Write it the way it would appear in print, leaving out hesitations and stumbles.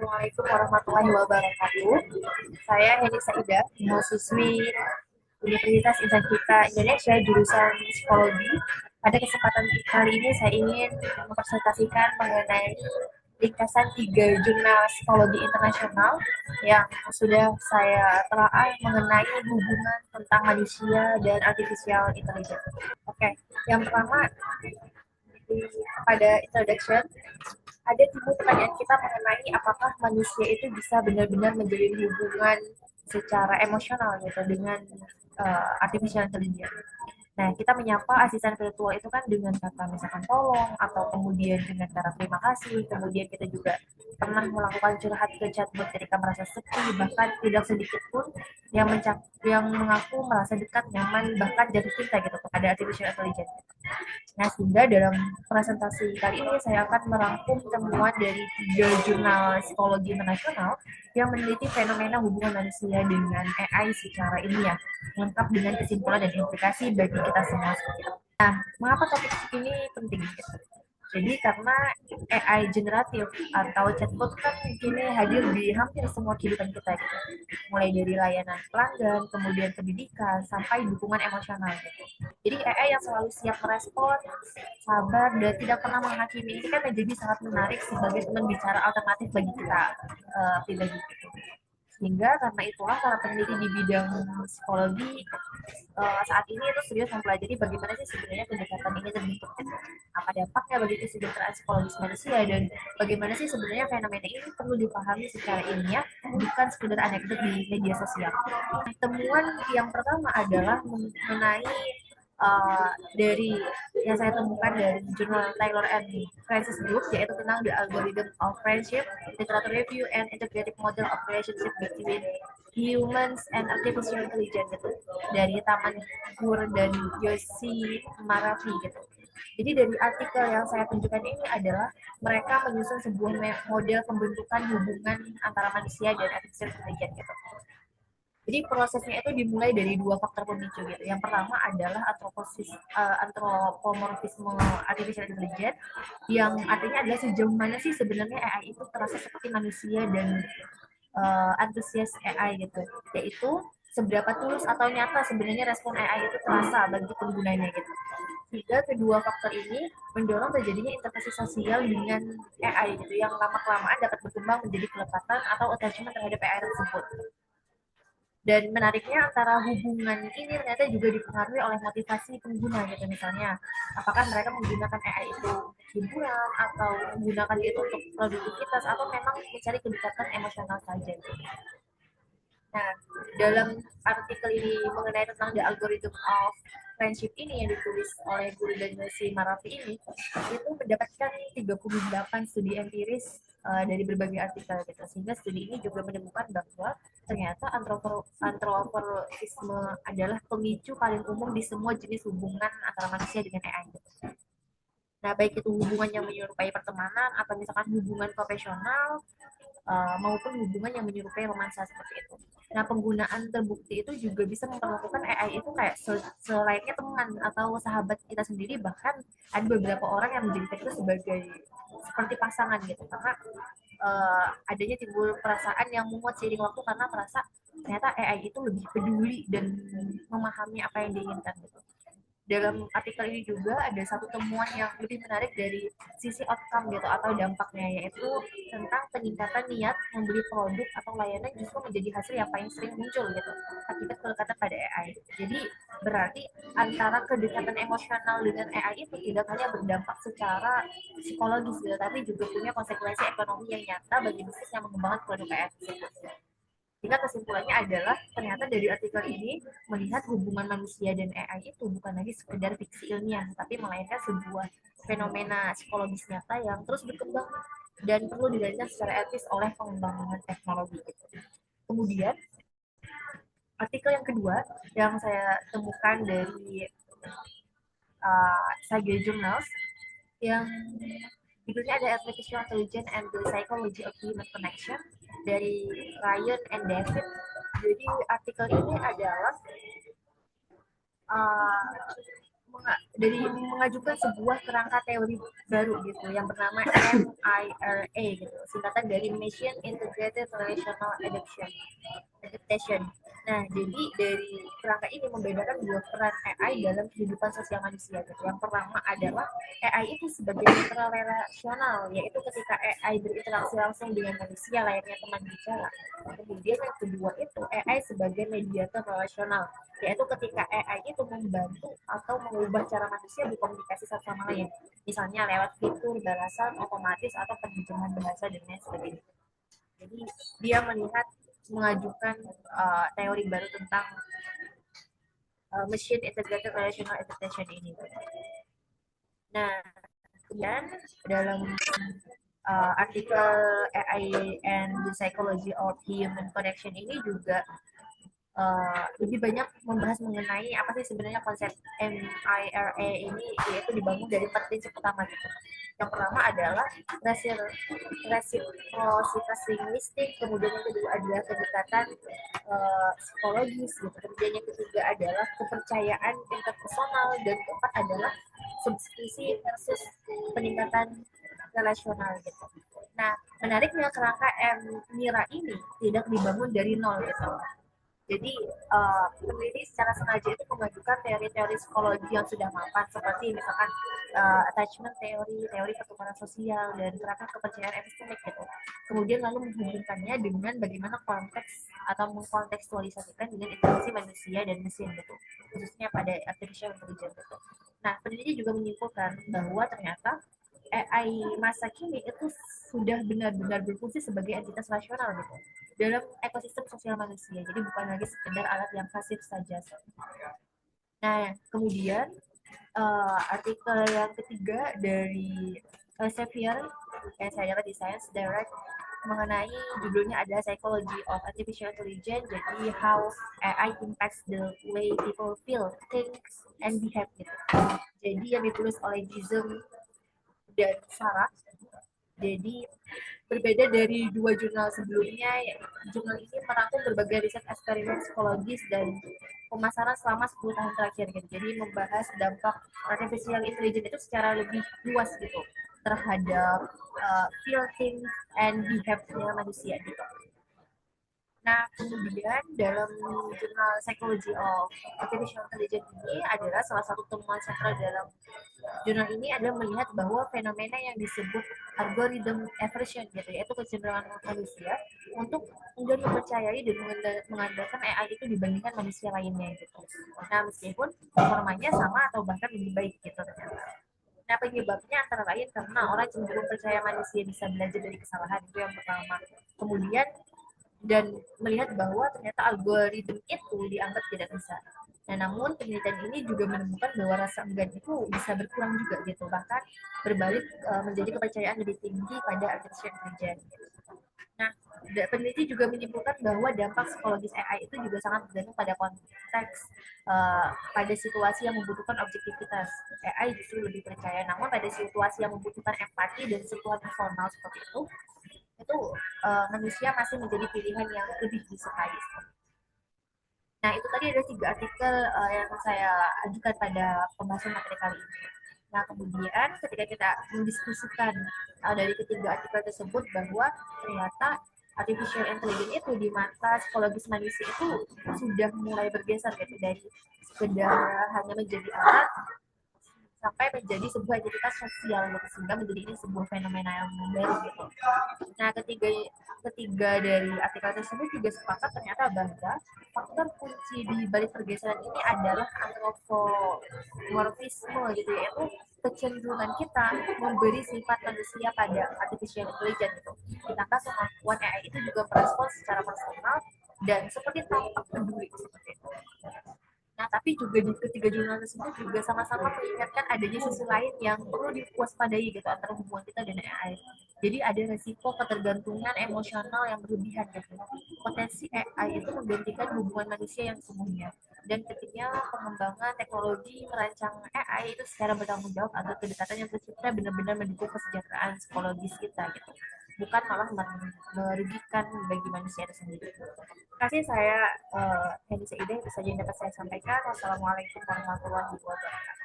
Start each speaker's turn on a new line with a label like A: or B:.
A: Assalamualaikum warahmatullahi wabarakatuh. Saya Heni Saida, mahasiswi Universitas Indonesia Indonesia jurusan Psikologi. Pada kesempatan kali ini saya ingin mempresentasikan mengenai ringkasan 3 jurnal psikologi internasional yang sudah saya telaah mengenai hubungan tentang manusia dan artificial intelligence. Oke, yang pertama pada introduction ada timbul pertanyaan kita mengenai apakah manusia itu bisa benar-benar menjalin hubungan secara emosional gitu dengan artificial intelligence. Nah, kita menyapa asisten virtual itu kan dengan kata misalkan tolong atau kemudian dengan kata terima kasih. Kemudian kita juga pernah melakukan curhat ke chatbot ketika merasa sepi, bahkan tidak sedikit pun yang mengaku merasa dekat, nyaman, bahkan jatuh cinta gitu kepada artificial intelligence. Nah, sehingga dalam presentasi kali ini saya akan merangkum temuan dari 3 jurnal psikologi internasional yang meneliti fenomena hubungan manusia dengan AI secara ilmiah, lengkap dengan kesimpulan dan implikasi bagi kita semua. Nah, mengapa topik ini penting? Jadi karena AI generatif atau chatbot kan kini hadir di hampir semua kehidupan kita gitu. Mulai dari layanan pelanggan, kemudian pendidikan, sampai dukungan emosional gitu. Jadi AI yang selalu siap merespon, sabar, dan tidak pernah menghakimi ini kan menjadi sangat menarik sebagai teman bicara alternatif bagi kita pribadi. Sehingga karena itulah para peneliti di bidang psikologi saat ini itu serius mempelajari bagaimana sih sebenarnya pendekatan ini terbentuk, apa dampaknya bagi kesejahteraan psikologis manusia, dan bagaimana sih sebenarnya fenomena ini perlu dipahami secara ilmiah, bukan sekedar anekdot di media sosial. Temuan yang pertama adalah mengenai dari yang saya temukan dari jurnal Taylor and Francis Group, yaitu tentang the algorithm of friendship, literature review, and integrative model of relationship between humans and artificial intelligence gitu, dari Taman Gur dan Yoshi Maravi gitu. Jadi dari artikel yang saya tunjukkan ini adalah mereka menyusun sebuah model pembentukan hubungan antara manusia dan artificial intelligence gitu. Jadi prosesnya itu dimulai dari 2 faktor pemicu gitu. Yang pertama adalah antropomorfisme artificial intelligence, yang artinya adalah sejauh mana sih sebenarnya AI itu terasa seperti manusia dan antusias AI gitu. Yaitu seberapa tulus atau nyata sebenarnya respon AI itu terasa bagi penggunanya gitu. Sehingga kedua faktor ini mendorong terjadinya interaksi sosial dengan AI gitu, yang lama-kelamaan dapat berkembang menjadi kelekatan atau attachment terhadap AI tersebut. Dan menariknya antara hubungan ini ternyata juga dipengaruhi oleh motivasi pengguna gitu, misalnya apakah mereka menggunakan AI itu hiburan atau menggunakan itu untuk produktivitas atau memang mencari kedekatan emosional saja gitu. Nah, dalam artikel ini mengenai tentang the algorithm of friendship ini yang ditulis oleh Guru dan si Maravi ini, itu mendapatkan 38 studi empiris dari berbagai artikel gitu. Sehingga studi ini juga menemukan bahwa ternyata antropoformisme adalah pemicu paling umum di semua jenis hubungan antara manusia dengan AI gitu. Nah, baik itu hubungan yang menyerupai pertemanan atau misalkan hubungan profesional, maupun hubungan yang menyerupai romansa seperti itu. Nah, penggunaan terbukti itu juga bisa memperlakukan AI itu kayak selayaknya teman atau sahabat kita sendiri, bahkan ada beberapa orang yang menjadikan itu sebagai seperti pasangan gitu, karena adanya timbul perasaan yang menguat seiring waktu karena merasa ternyata AI itu lebih peduli dan memahami apa yang diinginkan gitu. Dalam artikel ini juga ada satu temuan yang lebih menarik dari sisi outcome gitu atau dampaknya, yaitu tentang peningkatan niat membeli produk atau layanan justru menjadi hasil yang paling sering muncul gitu akibat kedekatan pada AI. Jadi berarti antara kedekatan emosional dengan AI itu tidak hanya berdampak secara psikologis gitu, tapi juga punya konsekuensi ekonomi yang nyata bagi bisnis yang mengembangkan produk AI tersebut. Sehingga kesimpulannya adalah ternyata dari artikel ini melihat hubungan manusia dan AI itu bukan lagi sekedar fiksi ilmiah, tapi melainkan sebuah fenomena psikologis nyata yang terus berkembang dan perlu dirancang secara etis oleh pengembangan teknologi. Kemudian artikel yang kedua yang saya temukan dari Sage Journals yang judulnya ada Artificial Intelligence and the Psychology of Human Connection dari Ryan and David. Jadi artikel ini adalah uh, mengajukan sebuah kerangka teori baru gitu yang bernama MIRA gitu, singkatan dari Mission Integrated Relational Adaptation. Nah, jadi dari kerangka ini membedakan dua peran AI dalam kehidupan sosial manusia gitu. Yang pertama adalah AI itu sebagai mitra relasional, yaitu ketika AI berinteraksi langsung dengan manusia layaknya teman bicara. Kemudian yang kedua itu AI sebagai mediator relasional, yaitu ketika AI itu membantu atau mengubah cara manusia berkomunikasi satu sama lain, misalnya lewat fitur balasan otomatis atau penerjemahan bahasa dan lain sebagainya. Jadi dia mengajukan teori baru tentang machine integrated relational adaptation ini. Nah, kemudian dalam artikel AI and the Psychology of Human Connection ini juga lebih banyak membahas mengenai apa sih sebenarnya konsep MIRA ini, yaitu dibangun dari 4 prinsip utama gitu. Yang pertama adalah resiprositas linguistik, kemudian yang kedua adalah kedekatan psikologis gitu. Kemudian yang ketiga adalah kepercayaan interpersonal, dan keempat adalah substitusi versus peningkatan relasional gitu. Nah, menariknya kerangka MIRA ini tidak dibangun dari nol gitu. Jadi peneliti secara sengaja itu mengajukan teori-teori psikologi yang sudah mapan, seperti misalkan attachment teori, teori pertukaran sosial, dan kerangka kepercayaan epistemik gitu. Kemudian lalu menghubungkannya dengan bagaimana konteks atau mengkontekstualisasikan dengan interaksi manusia dan mesin gitu, khususnya pada artificial intelligence gitu. Nah, peneliti juga menyimpulkan bahwa ternyata AI masa kini itu sudah benar-benar berfungsi sebagai entitas rasional gitu dalam ekosistem sosial manusia. Jadi bukan lagi sekedar alat yang pasif saja. Nah, kemudian artikel yang ketiga dari Elsevier yang saya dapat di Science Direct mengenai judulnya ada Psychology of Artificial Intelligence, jadi how AI impacts the way people feel, think, and behave gitu. Jadi yang ditulis oleh Gizem dan Sarah. Jadi berbeda dari dua jurnal sebelumnya, jurnal ini merangkum berbagai riset eksperimen psikologis dan pemasaran selama 10 tahun terakhir gitu. Jadi membahas dampak artificial intelligence itu secara lebih luas gitu terhadap feel, think, and behavior manusia gitu. Nah, kemudian dalam jurnal Psychology of Artificial Intelligence ini adalah salah satu temuan sentral dalam jurnal ini adalah melihat bahwa fenomena yang disebut algorithm aversion gitu, yaitu kecenderungan manusia untuk mudah mempercayai dan mengandalkan AI itu dibandingkan manusia lainnya gitu. Nah, meskipun performanya sama atau bahkan lebih baik gitu ternyata. Nah, penyebabnya antara lain karena orang cenderung percaya manusia bisa belajar dari kesalahan, itu yang pertama. Kemudian dan melihat bahwa ternyata algoritma itu dianggap tidak bisa. Nah, namun penelitian ini juga menemukan bahwa rasa enggan itu bisa berkurang juga gitu, bahkan berbalik menjadi kepercayaan lebih tinggi pada artificial intelligence. Nah, peneliti juga menyimpulkan bahwa dampak psikologis AI itu juga sangat bergantung pada konteks, pada situasi yang membutuhkan objektivitas. AI justru lebih percaya, namun pada situasi yang membutuhkan empati dan sentuhan personal seperti itu manusia masih menjadi pilihan yang lebih disukai. Nah, itu tadi ada 3 artikel yang saya ajukan pada pembahasan materi kali ini. Nah, kemudian ketika kita mendiskusikan dari ketiga artikel tersebut bahwa ternyata artificial intelligence itu di mata psikologis manusia itu sudah mulai bergeser gitu, dari sekedar hanya menjadi alat sampai menjadi sebuah identitas sosial gitu, sehingga menjadi ini sebuah fenomena yang baru gitu. Nah, ketiga dari artikel tersebut juga sepakat ternyata bahwa faktor kunci di balik pergeseran ini adalah antropomorfisme gitu, yaitu kecenderungan kita memberi sifat manusia pada artificial intelligence gitu. Ditambah kemampuan AI itu juga merespons secara personal dan seperti tampak peduli seperti itu. Nah, tapi juga di ketiga jurnal tersebut juga sama-sama mengingatkan adanya sisi lain yang perlu diwaspadai gitu antara hubungan kita dan AI. Jadi ada resiko ketergantungan emosional yang berlebihan gitu. Potensi AI itu menggantikan hubungan manusia yang sesungguhnya. Dan ketika pengembangan teknologi merancang AI itu secara bertanggung jawab agar kedekatan yang tercipta benar-benar mendukung kesejahteraan psikologis kita gitu. Bukan malah merugikan bagi manusia itu sendiri. Terima kasih, saya Henny Seide, itu saja yang dapat saya sampaikan. Wassalamualaikum warahmatullahi wabarakatuh.